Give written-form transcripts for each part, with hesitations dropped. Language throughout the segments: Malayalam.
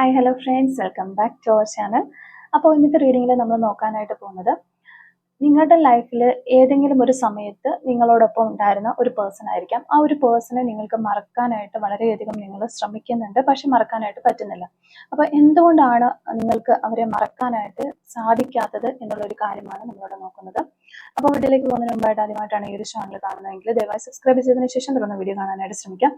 Hi hello friends, welcome back to our channel. അപ്പോൾ ഇന്നത്തെ റീഡിങ്ങിൽ നമ്മൾ നോക്കാനായിട്ട് പോകുന്നത് നിങ്ങളുടെ ലൈഫിൽ ഏതെങ്കിലും ഒരു സമയത്ത് നിങ്ങളോടൊപ്പം ഉണ്ടായിരുന്ന ഒരു പേഴ്സൺ ആയിരിക്കാം. ആ ഒരു പേഴ്സണെ നിങ്ങൾക്ക് മറക്കാനായിട്ട് വളരെയധികം നിങ്ങൾ ശ്രമിക്കുന്നുണ്ട്, പക്ഷെ മറക്കാനായിട്ട് പറ്റുന്നില്ല. അപ്പോൾ എന്തുകൊണ്ടാണ് നിങ്ങൾക്ക് അവരെ മറക്കാനായിട്ട് സാധിക്കാത്തത് എന്നുള്ളൊരു കാര്യമാണ് നമ്മളിവിടെ നോക്കുന്നത്. അപ്പോൾ വീഡിയോയിലേക്ക് പോകുന്നതിന് മുമ്പായിട്ട് ആദ്യമായിട്ടാണ് ഈ ഒരു ചാനൽ കാണുന്നതെങ്കിൽ ദയവായി സബ്സ്ക്രൈബ് ചെയ്തതിന് ശേഷം തുടർന്ന് വീഡിയോ കാണാനായിട്ട് ശ്രമിക്കാം.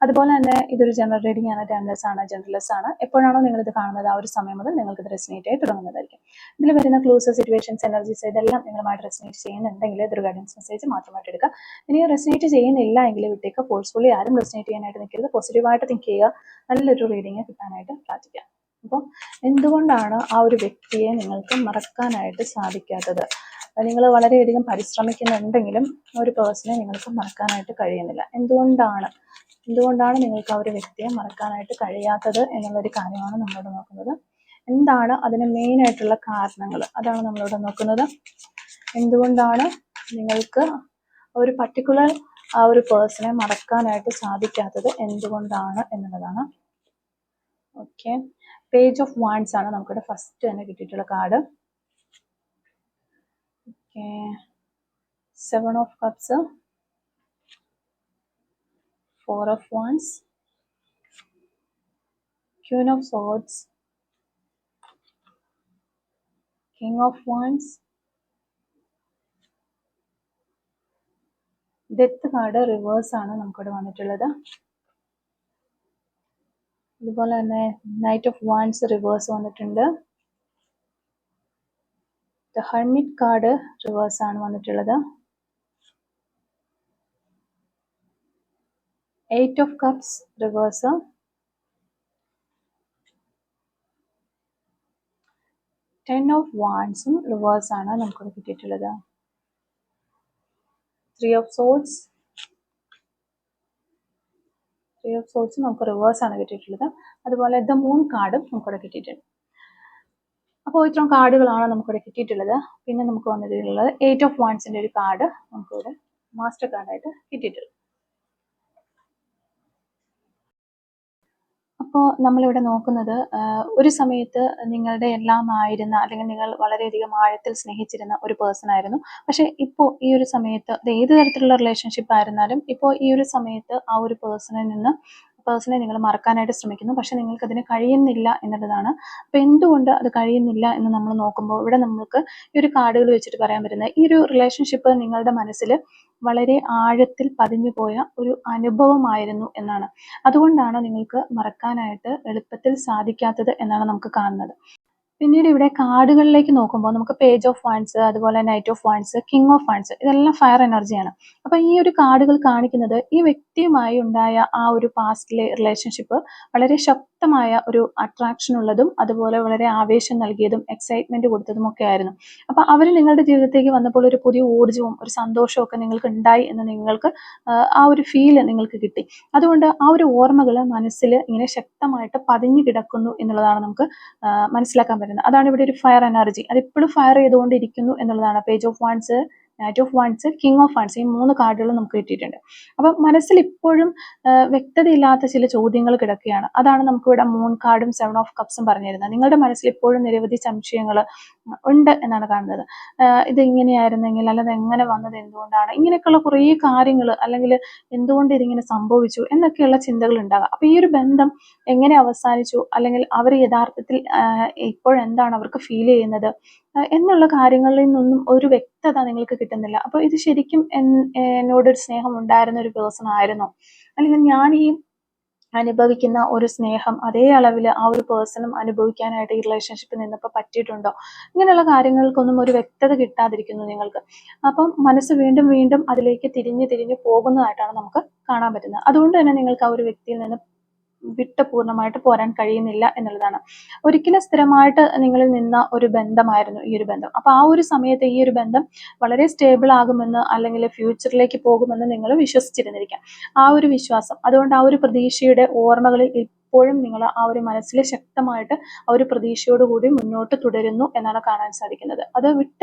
അതുപോലെ തന്നെ ഇതൊരു ജനറൽ റീഡിംഗ് ആണ്, ടൈംലെസ് ആണ്, ജനറൽലെസ് ആണ്. എപ്പോഴാണോ നിങ്ങൾ ഇത് കാണുന്നത് ആ ഒരു സമയം മുതൽ നിങ്ങൾക്ക് ഇത് റെസിനേറ്റ് ആയി തുടങ്ങുന്നതായിരിക്കും. ഇതിൽ വരുന്ന ക്ലൂസ്, സിറ്റുവേഷൻസ്, എനർജീസ് ഇതെല്ലാം നിങ്ങളുമായിട്ട് റെസിനേറ്റ് ചെയ്യുന്നുണ്ടെങ്കിൽ ഇതൊരു ഗൈഡൻസ് മെസ്സേജ് മാത്രമായിട്ട് എടുക്കുക. ഇനി റെസിനേറ്റ് ചെയ്യുന്നില്ല എങ്കിൽ വിട്ടേക്ക്. ഫോഴ്സ്ഫുള്ളി ആരും റെസിനേറ്റ് ചെയ്യാനായിട്ട് നിൽക്കരുത്. പോസിറ്റീവായിട്ട് തിങ്ക് ചെയ്യുക. നല്ലൊരു റീഡിങ് കിട്ടാനായിട്ട് പ്രാർത്ഥിക്കുക. അപ്പോൾ എന്തുകൊണ്ടാണ് ആ ഒരു വ്യക്തിയെ നിങ്ങൾക്ക് മറക്കാനായിട്ട് സാധിക്കാത്തത്? നിങ്ങൾ വളരെയധികം പരിശ്രമിക്കുന്നുണ്ടെങ്കിലും ഒരു പേഴ്സണെ നിങ്ങൾക്ക് മറക്കാനായിട്ട് കഴിയുന്നില്ല. എന്തുകൊണ്ടാണ് നിങ്ങൾക്ക് ആ ഒരു വ്യക്തിയെ മറക്കാനായിട്ട് കഴിയാത്തത് എന്നുള്ളൊരു കാര്യമാണ് നമ്മളോട് നോക്കുന്നത്. എന്താണ് അതിന് മെയിൻ ആയിട്ടുള്ള കാരണങ്ങൾ, അതാണ് നമ്മളിവിടെ നോക്കുന്നത്. എന്തുകൊണ്ടാണ് നിങ്ങൾക്ക് ഒരു പർട്ടിക്കുലർ ആ ഒരു പേഴ്സണെ മറക്കാനായിട്ട് സാധിക്കാത്തത് എന്തുകൊണ്ടാണ് എന്നുള്ളതാണ്. ഓക്കെ, പേജ് ഓഫ് വാൻഡ്സ് ആണ് നമുക്കിവിടെ ഫസ്റ്റ് തന്നെ കിട്ടിയിട്ടുള്ള card. Okay, 7 of cups, 4 of wands, queen of swords, king of wands, death card reverse ആണ് നമുക്കിവിടെ വന്നിട്ടുള്ളത്. അതുപോലെ തന്നെ നൈറ്റ് ഓഫ് വാൻഡ്സ് റിവേഴ്സ് വന്നിട്ടുണ്ട്. ദ ഹെർമിറ്റ് കാർഡ് റിവേഴ്സ് ആണ് വന്നിട്ടുള്ളത്. 8 ഓഫ് കപ്സ് റിവേഴ്സ്, 10 ഓഫ് വാൻഡ്സും റിവേഴ്സ് ആണ് നമുക്കിവിടെ കിട്ടിയിട്ടുള്ളത്. 3 ഓഫ് സോർഡ്സ് നമുക്ക് റിവേഴ്സ് ആണ് കിട്ടിയിട്ടുള്ളത്. അതുപോലെ ദ മൂൺ കാർഡും നമുക്കിവിടെ കിട്ടിയിട്ടുണ്ട്. അപ്പോൾ ഇത്രയും കാർഡുകളാണ് നമുക്കിവിടെ കിട്ടിയിട്ടുള്ളത്. പിന്നെ നമുക്ക് വന്നിട്ടുള്ളത് 8 ഓഫ് വാൻഡ്സിന്റെ ഒരു കാർഡ് നമുക്കിവിടെ മാസ്റ്റർ കാർഡായിട്ട് കിട്ടിയിട്ടുള്ളത്. അപ്പോൾ നമ്മളിവിടെ നോക്കുന്നത് ഒരു സമയത്ത് നിങ്ങളുടെ എല്ലാം ആയിരുന്ന, അല്ലെങ്കിൽ നിങ്ങൾ വളരെയധികം ആഴത്തിൽ സ്നേഹിച്ചിരുന്ന ഒരു പേഴ്സൺ ആയിരുന്നു. പക്ഷെ ഇപ്പോൾ ഈ ഒരു സമയത്ത് അത് ഏത് തരത്തിലുള്ള റിലേഷൻഷിപ്പ് ആയിരുന്നാലും ഇപ്പോൾ ഈ ഒരു സമയത്ത് ആ ഒരു പേഴ്സണെ നിങ്ങൾ മറക്കാനായിട്ട് ശ്രമിക്കുന്നു, പക്ഷെ നിങ്ങൾക്ക് അതിന് കഴിയുന്നില്ല എന്നുള്ളതാണ്. അപ്പോൾ എന്തുകൊണ്ട് അത് കഴിയുന്നില്ല എന്ന് നമ്മൾ നോക്കുമ്പോൾ ഇവിടെ നമുക്ക് ഈ ഒരു കാർഡുകൾ വെച്ചിട്ട് പറയാൻ പറ്റുന്നത്, ഈ ഒരു റിലേഷൻഷിപ്പ് നിങ്ങളുടെ മനസ്സിൽ വളരെ ആഴത്തിൽ പതിഞ്ഞു പോയ ഒരു അനുഭവമായിരുന്നു എന്നാണ്. അതുകൊണ്ടാണ് നിങ്ങൾക്ക് മറക്കാനായിട്ട് എളുപ്പത്തിൽ സാധിക്കാത്തത് എന്നാണ് നമുക്ക് കാണുന്നത്. പിന്നീട് ഇവിടെ കാർഡുകളിലേക്ക് നോക്കുമ്പോൾ നമുക്ക് പേജ് ഓഫ് വാൻഡ്സ്, അതുപോലെ night of wands, king of wands ഇതെല്ലാം ഫയർ എനർജിയാണ്. അപ്പോൾ ഈ ഒരു കാർഡുകൾ കാണിക്കുന്നത് ഈ വ്യക്തിയുമായി ഉണ്ടായ ആ ഒരു പാസ്റ്റിലെ റിലേഷൻഷിപ്പ് വളരെ ശക്തമായ ഒരു അട്രാക്ഷൻ ഉള്ളതും അതുപോലെ വളരെ ആവേശം നൽകിയതും എക്സൈറ്റ്മെന്റ് കൊടുത്തതും ഒക്കെ ആയിരുന്നു. അപ്പോൾ അവർ നിങ്ങളുടെ ജീവിതത്തേക്ക് വന്നപ്പോൾ ഒരു പുതിയ ഊർജ്ജവും ഒരു സന്തോഷവും ഒക്കെ നിങ്ങൾക്ക് ഉണ്ടായി എന്ന് നിങ്ങൾക്ക് ആ ഒരു ഫീല് നിങ്ങൾക്ക് കിട്ടി. അതുകൊണ്ട് ആ ഒരു ഓർമ്മകൾ മനസ്സിൽ ഇങ്ങനെ ശക്തമായിട്ട് പതിഞ്ഞു കിടക്കുന്നു എന്നുള്ളതാണ് നമുക്ക് മനസ്സിലാക്കാൻ പറ്റുന്നത്. അതാണ് ഇവിടെ ഒരു ഫയർ എനർജി, അത് ഇപ്പോഴും ഫയർ ചെയ്തുകൊണ്ടിരിക്കുന്നു എന്നുള്ളതാണ്. Page of wands, night of wands, king of wands ഈ 3 കാർഡുകളും നമുക്ക് കിട്ടിയിട്ടുണ്ട്. അപ്പം മനസ്സിൽ ഇപ്പോഴും വ്യക്തതയില്ലാത്ത ചില ചോദ്യങ്ങൾ കിടക്കുകയാണ്. അതാണ് നമുക്കിവിടെ മൂൺ കാർഡും 7 ഓഫ് കപ്സും പറഞ്ഞു തരുന്നത്. നിങ്ങളുടെ മനസ്സിൽ ഇപ്പോഴും നിരവധി സംശയങ്ങൾ ഉണ്ട് എന്നാണ് കാണുന്നത്. ഇത് ഇങ്ങനെയായിരുന്നെങ്കിൽ, അല്ലാതെ എങ്ങനെ വന്നത്, എന്തുകൊണ്ടാണ് ഇങ്ങനെയൊക്കെയുള്ള കുറേ കാര്യങ്ങൾ, അല്ലെങ്കിൽ എന്തുകൊണ്ട് ഇതിങ്ങനെ സംഭവിച്ചു എന്നൊക്കെയുള്ള ചിന്തകൾ ഉണ്ടാകാം. അപ്പൊ ഈ ഒരു ബന്ധം എങ്ങനെ അവസാനിച്ചു, അല്ലെങ്കിൽ അവർ യഥാർത്ഥത്തിൽ ഇപ്പോഴെന്താണ് അവർക്ക് ഫീൽ ചെയ്യുന്നത് എന്നുള്ള കാര്യങ്ങളിൽ നിന്നൊന്നും ഒരു വ്യക്തത നിങ്ങൾക്ക് കിട്ടുന്നില്ല. അപ്പോൾ ഇത് ശരിക്കും എന്നോടൊരു സ്നേഹം ഉണ്ടായിരുന്ന ഒരു പേഴ്സൺ ആയിരുന്നോ, അല്ലെങ്കിൽ ഞാൻ ഈ അനുഭവിക്കുന്ന ഒരു സ്നേഹം അതേ അളവിൽ ആ ഒരു പേഴ്സണും അനുഭവിക്കാനായിട്ട് ഈ റിലേഷൻഷിപ്പിൽ നിന്നപ്പോൾ പറ്റിയിട്ടുണ്ടോ, ഇങ്ങനെയുള്ള കാര്യങ്ങൾക്കൊന്നും ഒരു വ്യക്തത കിട്ടാതിരിക്കുന്നു നിങ്ങൾക്ക്. അപ്പം മനസ്സ് വീണ്ടും വീണ്ടും അതിലേക്ക് തിരിഞ്ഞു പോകുന്നതായിട്ടാണ് നമുക്ക് കാണാൻ പറ്റുന്നത്. അതുകൊണ്ട് തന്നെ നിങ്ങൾക്ക് ആ ഒരു വ്യക്തിയിൽ നിന്ന് വിട്ട് പൂർണ്ണമായിട്ട് പോരാൻ കഴിയുന്നില്ല എന്നുള്ളതാണ്. ഒരിക്കലും സ്ഥിരമായിട്ട് നിങ്ങളിൽ നിന്ന ഒരു ബന്ധമായിരുന്നു ഈ ഒരു ബന്ധം. അപ്പൊ ആ ഒരു സമയത്ത് ഈ ഒരു ബന്ധം വളരെ സ്റ്റേബിൾ ആകുമെന്ന്, അല്ലെങ്കിൽ ഫ്യൂച്ചറിലേക്ക് പോകുമെന്ന് നിങ്ങൾ വിശ്വസിച്ചിരുന്നിരിക്കാം. ആ ഒരു വിശ്വാസം, അതുകൊണ്ട് ആ ഒരു പ്രതീക്ഷയുടെ ഓർമ്മകളിൽ ഇപ്പോഴും നിങ്ങൾ ആ ഒരു മനസ്സിൽ ശക്തമായിട്ട് ആ ഒരു പ്രതീക്ഷയോടുകൂടി മുന്നോട്ട് തുടരുന്നു എന്നാണ് കാണാൻ സാധിക്കുന്നത്. അത്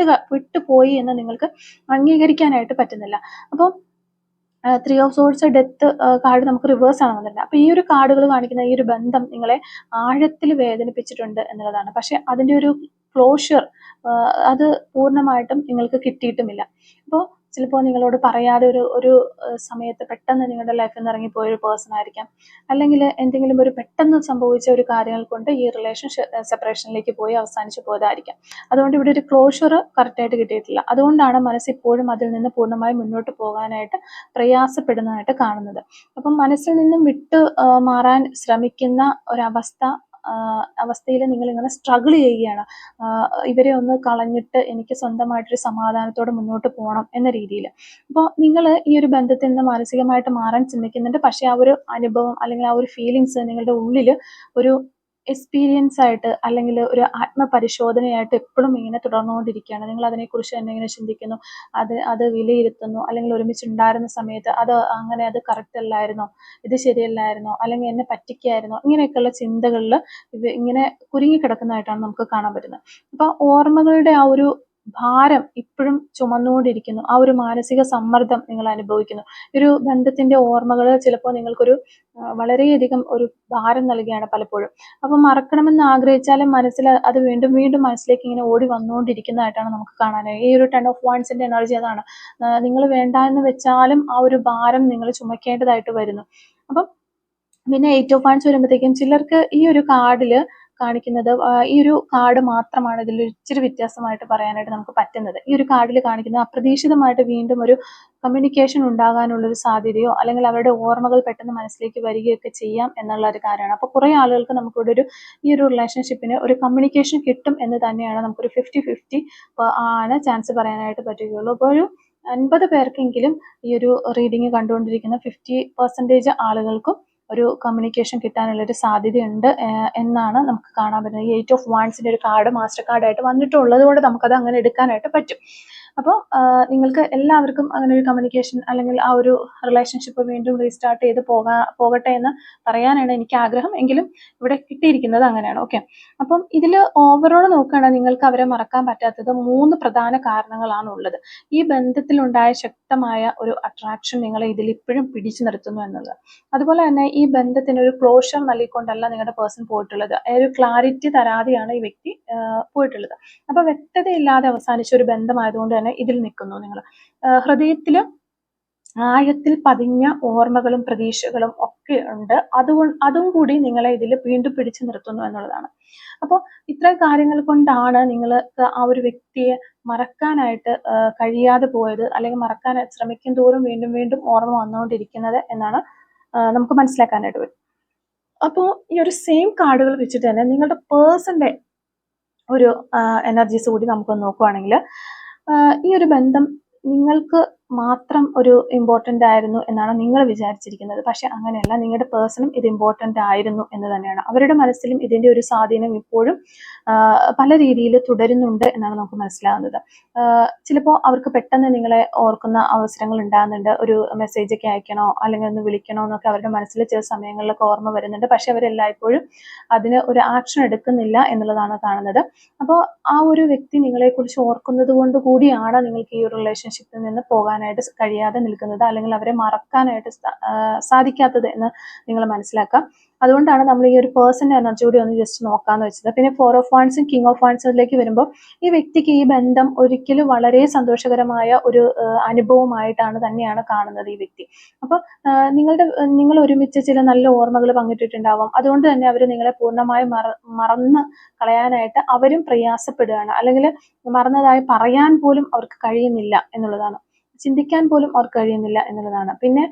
വിട്ടുപോയി എന്ന് നിങ്ങൾക്ക് അംഗീകരിക്കാനായിട്ട് പറ്റുന്നില്ല. അപ്പം three of swords, death card നമുക്ക് റിവേഴ്സ് ആണ് വന്നിട്ടുണ്ട്. അപ്പോൾ ഈ ഒരു കാർഡുകൾ കാണിക്കുന്ന ഈ ഒരു ബന്ധം നിങ്ങളെ ആഴത്തിൽ വേദനിപ്പിച്ചിട്ടുണ്ട് എന്നുള്ളതാണ്. പക്ഷെ അതിൻ്റെ ഒരു ക്ലോഷർ അത് പൂർണ്ണമായിട്ടും നിങ്ങൾക്ക് കിട്ടിയിട്ടുമില്ല. അപ്പോൾ ചിലപ്പോൾ നിങ്ങളോട് പറയാതെ ഒരു ഒരു സമയത്ത് പെട്ടെന്ന് നിങ്ങളുടെ ലൈഫിൽ നിന്ന് ഇറങ്ങിപ്പോയ ഒരു പേഴ്സൺ ആയിരിക്കാം, അല്ലെങ്കിൽ എന്തെങ്കിലും ഒരു പെട്ടെന്ന് സംഭവിച്ച ഒരു കാര്യങ്ങൾ കൊണ്ട് ഈ റിലേഷൻ സെപ്പറേഷനിലേക്ക് പോയി അവസാനിച്ചു പോയതായിരിക്കാം. അതുകൊണ്ട് ഇവിടെ ഒരു ക്ലോഷർ കറക്റ്റായിട്ട് കിട്ടിയിട്ടില്ല. അതുകൊണ്ടാണ് മനസ്സ് ഇപ്പോഴും അതിൽ നിന്ന് പൂർണ്ണമായി മുന്നോട്ട് പോകാനായിട്ട് പ്രയാസപ്പെടുന്നതായിട്ട് കാണുന്നത്. അപ്പം മനസ്സിൽ നിന്നും വിട്ട് മാറാൻ ശ്രമിക്കുന്ന അവസ്ഥയിൽ നിങ്ങൾ ഇങ്ങനെ സ്ട്രഗിൾ ചെയ്യുകയാണ്. ഇവരെ ഒന്ന് കളഞ്ഞിട്ട് എനിക്ക് സ്വന്തമായിട്ടൊരു സമാധാനത്തോടെ മുന്നോട്ട് പോകണം എന്ന രീതിയിൽ. അപ്പോൾ നിങ്ങൾ ഈ ഒരു ബന്ധത്തിൽ നിന്ന് മാനസികമായിട്ട് മാറാൻ ചിന്തിക്കുന്നുണ്ട്. പക്ഷേ ആ ഒരു അനുഭവം അല്ലെങ്കിൽ ആ ഒരു ഫീലിങ്സ് നിങ്ങളുടെ ഉള്ളിൽ ഒരു എക്സ്പീരിയൻസ് ആയിട്ട് അല്ലെങ്കിൽ ഒരു ആത്മപരിശോധനയായിട്ട് എപ്പോഴും ഇങ്ങനെ തുടർന്നുകൊണ്ടിരിക്കുകയാണ്. നിങ്ങൾ അതിനെക്കുറിച്ച് തന്നെ ഇങ്ങനെ ചിന്തിക്കുന്നു, അത് വിലയിരുത്തുന്നു, അല്ലെങ്കിൽ ഒരുമിച്ചുണ്ടായിരുന്ന സമയത്ത് അത് കറക്റ്റ് അല്ലായിരുന്നോ, ഇത് ശരിയല്ലായിരുന്നോ, അല്ലെങ്കിൽ എന്നെ പറ്റിക്കായിരുന്നോ, ഇങ്ങനെയൊക്കെയുള്ള ചിന്തകളിൽ ഇങ്ങനെ കുരുങ്ങിക്കിടക്കുന്നതായിട്ടാണ് നമുക്ക് കാണാൻ പറ്റുന്നത്. അപ്പോൾ ഓർമ്മകളുടെ ആ ഒരു ഭാരം ഇപ്പോഴും ചുമന്നുകൊണ്ടിരിക്കുന്നു. ആ ഒരു മാനസിക സമ്മർദ്ദം നിങ്ങൾ അനുഭവിക്കുന്നു. ഒരു ബന്ധത്തിന്റെ ഓർമ്മകൾ ചിലപ്പോൾ നിങ്ങൾക്കൊരു വളരെയധികം ഒരു ഭാരം നൽകുകയാണ് പലപ്പോഴും. അപ്പം മറക്കണമെന്ന് ആഗ്രഹിച്ചാലും മനസ്സിൽ അത് വീണ്ടും വീണ്ടും മനസ്സിലേക്ക് ഇങ്ങനെ ഓടി വന്നുകൊണ്ടിരിക്കുന്നതായിട്ടാണ് നമുക്ക് കാണാനായി. ഈ ഒരു 10 ഓഫ് വാൻസിന്റെ എനർജി അതാണ്. നിങ്ങൾ വേണ്ട എന്ന് വെച്ചാലും ആ ഒരു ഭാരം നിങ്ങൾ ചുമക്കേണ്ടതായിട്ട് വരുന്നു. അപ്പം പിന്നെ 8 ഓഫ് വാൻസ് വരുമ്പോഴത്തേക്കും ചിലർക്ക് ഈ ഒരു കാർഡിൽ കാണിക്കുന്നത് ഈ ഒരു കാർഡ് മാത്രമാണ് ഇതിൽ ഇച്ചിരി വ്യത്യാസമായിട്ട് പറയാനായിട്ട് നമുക്ക് പറ്റുന്നത്. ഈ ഒരു കാർഡിൽ കാണിക്കുന്നത് അപ്രതീക്ഷിതമായിട്ട് വീണ്ടും ഒരു കമ്മ്യൂണിക്കേഷൻ ഉണ്ടാകാനുള്ളൊരു സാധ്യതയോ അല്ലെങ്കിൽ അവരുടെ ഓർമ്മകൾ പെട്ടെന്ന് മനസ്സിലേക്ക് വരികയൊക്കെ ചെയ്യാം എന്നുള്ള ഒരു കാര്യമാണ്. അപ്പോൾ കുറേ ആളുകൾക്ക് നമുക്കിവിടെ ഈ ഒരു റിലേഷൻഷിപ്പിന് ഒരു കമ്മ്യൂണിക്കേഷൻ കിട്ടും എന്ന് തന്നെയാണ് നമുക്കൊരു 50-50 ആണ് ചാൻസ് പറയാനായിട്ട് പറ്റുകയുള്ളൂ. അപ്പോൾ ഒരു 50 പേർക്കെങ്കിലും ഈ ഒരു റീഡിങ് കണ്ടുകൊണ്ടിരിക്കുന്ന 50% ആളുകൾക്കും ഒരു കമ്മ്യൂണിക്കേഷൻ കിട്ടാനുള്ളൊരു സാധ്യതയുണ്ട് എന്നാണ് നമുക്ക് കാണാൻ പറ്റുന്നത്. ഈ 8 ഓഫ് വാൻസിന്റെ ഒരു കാർഡ് മാസ്റ്റർ കാർഡായിട്ട് വന്നിട്ടുള്ളത് കൊണ്ട് നമുക്കത് അങ്ങനെ എടുക്കാനായിട്ട് പറ്റും. അപ്പോൾ നിങ്ങൾക്ക് എല്ലാവർക്കും അങ്ങനെ ഒരു കമ്മ്യൂണിക്കേഷൻ അല്ലെങ്കിൽ ആ ഒരു റിലേഷൻഷിപ്പ് വീണ്ടും റീസ്റ്റാർട്ട് ചെയ്ത് പോകട്ടെ എന്ന് പറയാനാണ് എനിക്ക് ആഗ്രഹം. എങ്കിലും ഇവിടെ കിട്ടിയിരിക്കുന്നത് അങ്ങനെയാണ്. ഓക്കെ, അപ്പം ഇതിൽ ഓവറോൾ നോക്കുകയാണെങ്കിൽ നിങ്ങൾക്ക് അവരെ മറക്കാൻ പറ്റാത്തത് 3 പ്രധാന കാരണങ്ങളാണ് ഉള്ളത്. ഈ ബന്ധത്തിലുണ്ടായ ശക്തമായ ഒരു അട്രാക്ഷൻ നിങ്ങളെ ഇതിൽ ഇപ്പോഴും പിടിച്ചു നിർത്തുന്നു എന്നുള്ളത്. അതുപോലെ തന്നെ ഈ ബന്ധത്തിന് ഒരു ക്ലോഷർ നൽകിക്കൊണ്ടല്ല നിങ്ങളുടെ പേഴ്സൺ പോയിട്ടുള്ളത്. ഒരു ക്ലാരിറ്റി തരാതെയാണ് ഈ വ്യക്തി പോയിട്ടുള്ളത്. അപ്പോൾ വ്യക്തതയില്ലാതെ അവസാനിച്ച ഒരു ബന്ധമായതുകൊണ്ട് തന്നെ ഇതിൽ നിൽക്കുന്നു നിങ്ങൾ. ഹൃദയത്തിലും ആഴത്തിൽ പതിഞ്ഞ ഓർമ്മകളും പ്രതീക്ഷകളും ഒക്കെ ഉണ്ട്. അതും കൂടി നിങ്ങളെ ഇതിൽ വീണ്ടും പിടിച്ചു നിർത്തുന്നു എന്നുള്ളതാണ്. അപ്പോൾ ഇത്തരം കാര്യങ്ങൾ കൊണ്ടാണ് നിങ്ങൾക്ക് ആ ഒരു വ്യക്തിയെ മറക്കാനായിട്ട് കഴിയാതെ പോയത്, അല്ലെങ്കിൽ മറക്കാൻ ശ്രമിക്കും തോറും വീണ്ടും വീണ്ടും ഓർമ്മ വന്നുകൊണ്ടിരിക്കുന്നത് എന്നാണ് നമുക്ക് മനസ്സിലാക്കാനായിട്ട് വരും. അപ്പോൾ ഈ ഒരു സെയിം കാർഡുകൾ വെച്ചിട്ട് തന്നെ നിങ്ങളുടെ പേഴ്സന്റെ ഒരു എനർജീസ് കൂടി നമുക്കൊന്ന് നോക്കുവാണെങ്കിൽ ഈ ഒരു ബന്ധം നിങ്ങൾക്ക് മാത്രം ഒരു ഇമ്പോർട്ടൻ്റ് ആയിരുന്നു എന്നാണ് നിങ്ങൾ വിചാരിച്ചിരിക്കുന്നത്. പക്ഷെ അങ്ങനെയല്ല, നിങ്ങളുടെ പേഴ്സണും ഇത് ഇമ്പോർട്ടൻ്റ് ആയിരുന്നു എന്ന് തന്നെയാണ്. അവരുടെ മനസ്സിലും ഇതിൻ്റെ ഒരു സ്വാധീനം ഇപ്പോഴും പല രീതിയിൽ തുടരുന്നുണ്ട് എന്നാണ് നമുക്ക് മനസ്സിലാകുന്നത്. ചിലപ്പോൾ അവർക്ക് പെട്ടെന്ന് നിങ്ങളെ ഓർക്കുന്ന അവസരങ്ങൾ ഉണ്ടാകുന്നുണ്ട്. ഒരു മെസ്സേജ് ഒക്കെ അയക്കണോ അല്ലെങ്കിൽ ഒന്ന് വിളിക്കണോ എന്നൊക്കെ അവരുടെ മനസ്സിൽ ചില സമയങ്ങളിലൊക്കെ ഓർമ്മ വരുന്നുണ്ട്. പക്ഷെ അവരെല്ലായ്പ്പോഴും അതിന് ഒരു ആക്ഷൻ എടുക്കുന്നില്ല എന്നുള്ളതാണ് കാണുന്നത്. അപ്പോൾ ആ ഒരു വ്യക്തി നിങ്ങളെക്കുറിച്ച് ഓർക്കുന്നത് കൊണ്ട് കൂടിയാണ് നിങ്ങൾക്ക് ഈ ഒരു റിലേഷൻഷിപ്പിൽ നിന്ന് പോകാനായിട്ട് കഴിയാതെ നിൽക്കുന്നത്, അല്ലെങ്കിൽ അവരെ മറക്കാനായിട്ട് സാധിക്കാത്തത് എന്ന് നിങ്ങൾ മനസ്സിലാക്കാം. അതുകൊണ്ടാണ് നമ്മൾ ഈ ഒരു പേഴ്സന്റെ എനർജി കൂടി ഒന്ന് ജസ്റ്റ് നോക്കാന്ന് വെച്ചത്. പിന്നെ 4 ഓഫ് വാൻസും കിങ് ഓഫ് വാൻസിലേക്ക് വരുമ്പോൾ ഈ വ്യക്തിക്ക് ഈ ബന്ധം ഒരിക്കലും വളരെ സന്തോഷകരമായ ഒരു അനുഭവമായിട്ടാണ് തന്നെയാണ് കാണുന്നത് ഈ വ്യക്തി. അപ്പോൾ നിങ്ങൾ ഒരുമിച്ച് ചില നല്ല ഓർമ്മകൾ പങ്കിട്ടിട്ടുണ്ടാവാം. അതുകൊണ്ട് തന്നെ അവർ നിങ്ങളെ പൂർണ്ണമായി മറന്ന് കളയാനായിട്ട് അവരും പ്രയാസപ്പെടുകയാണ്, അല്ലെങ്കിൽ മറന്നതായി പറയാൻ പോലും അവർക്ക് കഴിയുന്നില്ല എന്നുള്ളതാണ്, ചിന്തിക്കാൻ പോലും അവർക്ക് കഴിയുന്നില്ല എന്നുള്ളതാണ്. പിന്നെ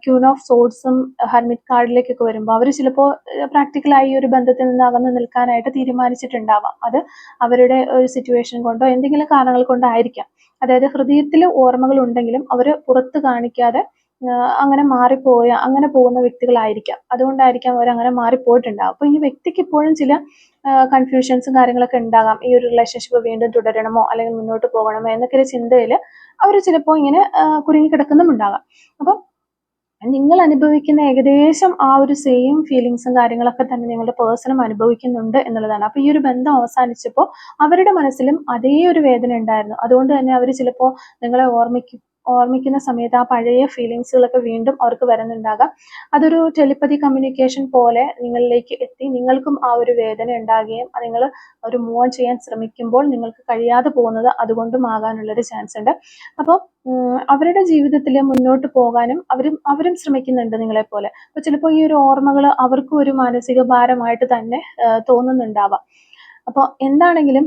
ക്യൂൻ ഓഫ് സോഡ്സും ഹെർമിറ്റ് കാർഡിലേക്കൊക്കെ വരുമ്പോൾ അവർ ചിലപ്പോൾ പ്രാക്ടിക്കലായി ഈ ഒരു ബന്ധത്തിൽ നിന്ന് അകന്ന് നിൽക്കാനായിട്ട് തീരുമാനിച്ചിട്ടുണ്ടാവാം. അത് അവരുടെ ഒരു സിറ്റുവേഷൻ കൊണ്ടോ എന്തെങ്കിലും കാരണങ്ങൾ കൊണ്ടായിരിക്കാം. അതായത് ഹൃദയത്തിൽ ഓർമ്മകൾ ഉണ്ടെങ്കിലും അവർ പുറത്ത് കാണിക്കാതെ അങ്ങനെ പോകുന്ന വ്യക്തികളായിരിക്കാം. അതുകൊണ്ടായിരിക്കാം അവർ അങ്ങനെ മാറിപ്പോയിട്ടുണ്ടാവും. അപ്പോൾ ഈ വ്യക്തിക്ക് ഇപ്പോഴും ചില കൺഫ്യൂഷൻസും കാര്യങ്ങളൊക്കെ ഉണ്ടാകാം. ഈ ഒരു റിലേഷൻഷിപ്പ് വീണ്ടും തുടരണമോ അല്ലെങ്കിൽ മുന്നോട്ട് പോകണമോ എന്നൊക്കെ ഒരു ചിന്തയിൽ അവർ ചിലപ്പോൾ ഇങ്ങനെ കുരുങ്ങിക്കിടക്കുന്നും ഉണ്ടാകാം. അപ്പം നിങ്ങൾ അനുഭവിക്കുന്ന ഏകദേശം ആ ഒരു സെയിം ഫീലിങ്സും കാര്യങ്ങളൊക്കെ തന്നെ നിങ്ങളുടെ പേഴ്സണും അനുഭവിക്കുന്നുണ്ട് എന്നുള്ളതാണ്. അപ്പോൾ ഈ ഒരു ബന്ധം അവസാനിച്ചപ്പോൾ അവരുടെ മനസ്സിലും അതേ ഒരു വേദന ഉണ്ടായിരുന്നു. അതുകൊണ്ട് തന്നെ അവർ ചിലപ്പോൾ നിങ്ങളെ ഓർമ്മിക്കുന്ന സമയത്ത് ആ പഴയ ഫീലിങ്സുകളൊക്കെ വീണ്ടും അവർക്ക് വരുന്നുണ്ടാകാം. അതൊരു ടെലിപ്പതി കമ്മ്യൂണിക്കേഷൻ പോലെ നിങ്ങളിലേക്ക് എത്തി നിങ്ങൾക്കും ആ ഒരു വേദന ഉണ്ടാകുകയും നിങ്ങൾ ഒരു മൂവ് ഓൺ ചെയ്യാൻ ശ്രമിക്കുമ്പോൾ നിങ്ങൾക്ക് കഴിയാതെ പോകുന്നത് അതുകൊണ്ടും ആകാനുള്ളൊരു ചാൻസ് ഉണ്ട്. അപ്പോൾ അവരുടെ ജീവിതത്തിൽ മുന്നോട്ട് പോകാനും അവരും ശ്രമിക്കുന്നുണ്ട് നിങ്ങളെപ്പോലെ. അപ്പോൾ ചിലപ്പോൾ ഈ ഒരു ഓർമ്മകൾ അവർക്കും ഒരു മാനസിക ഭാരമായിട്ട് തന്നെ തോന്നുന്നുണ്ടാവാം. അപ്പോൾ എന്താണെങ്കിലും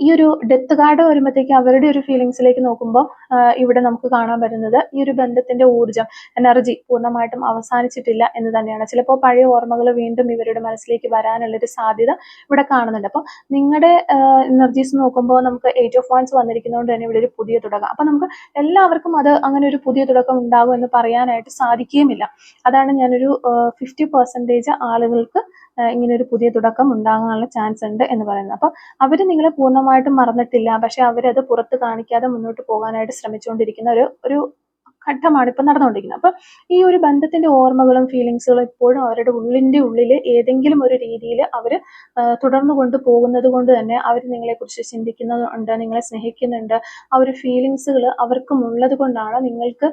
ഈ ഒരു ഡെത്ത് കാർഡ് വരുമ്പോഴത്തേക്ക് അവരുടെ ഒരു ഫീലിങ്സിലേക്ക് നോക്കുമ്പോൾ ഇവിടെ നമുക്ക് കാണാൻ പറ്റുന്നത് ഈ ഒരു ബന്ധത്തിന്റെ ഊർജ്ജം, എനർജി പൂർണ്ണമായിട്ടും അവസാനിച്ചിട്ടില്ല എന്ന് തന്നെയാണ്. ചിലപ്പോൾ പഴയ ഓർമ്മകൾ വീണ്ടും ഇവരുടെ മനസ്സിലേക്ക് വരാനുള്ളൊരു സാധ്യത ഇവിടെ കാണുന്നുണ്ട്. അപ്പോൾ നിങ്ങളുടെ എനർജീസ് നോക്കുമ്പോൾ നമുക്ക് 8 ഓഫ് വാൻസ് വന്നിരിക്കുന്നതുകൊണ്ട് തന്നെ ഇവിടെ ഒരു പുതിയ തുടക്കം. അപ്പോൾ നമുക്ക് എല്ലാവർക്കും അത് അങ്ങനെ ഒരു പുതിയ തുടക്കം ഉണ്ടാകും എന്ന് പറയാനായിട്ട് സാധിക്കുകയുമില്ല. അതാണ് ഞാനൊരു 50% ആളുകൾക്ക് ഇങ്ങനെ ഒരു പുതിയ തുടക്കം ഉണ്ടാകാനുള്ള ചാൻസ് ഉണ്ട് എന്ന് പറയുന്നത്. അപ്പോൾ അവർ നിങ്ങളെ പൂർണ്ണമായിട്ടും മറന്നിട്ടില്ല, പക്ഷെ അവരത് പുറത്ത് കാണിക്കാതെ മുന്നോട്ട് പോകാനായിട്ട് ശ്രമിച്ചുകൊണ്ടിരിക്കുന്ന ഒരു ഘട്ടമാണ് ഇപ്പം നടന്നുകൊണ്ടിരിക്കുന്നത്. അപ്പം ഈ ഒരു ബന്ധത്തിന്റെ ഓർമ്മകളും ഫീലിങ്സുകളും ഇപ്പോഴും അവരുടെ ഉള്ളിൽ ഏതെങ്കിലും ഒരു രീതിയിൽ അവർ തുടർന്നു കൊണ്ടുപോകുന്നത് കൊണ്ട് തന്നെ അവർ നിങ്ങളെക്കുറിച്ച് ചിന്തിക്കുന്നുണ്ട്, നിങ്ങളെ സ്നേഹിക്കുന്നുണ്ട്. ആ ഒരു ഫീലിങ്സുകൾ അവർക്കും ഉള്ളത് കൊണ്ടാണ് നിങ്ങൾക്ക്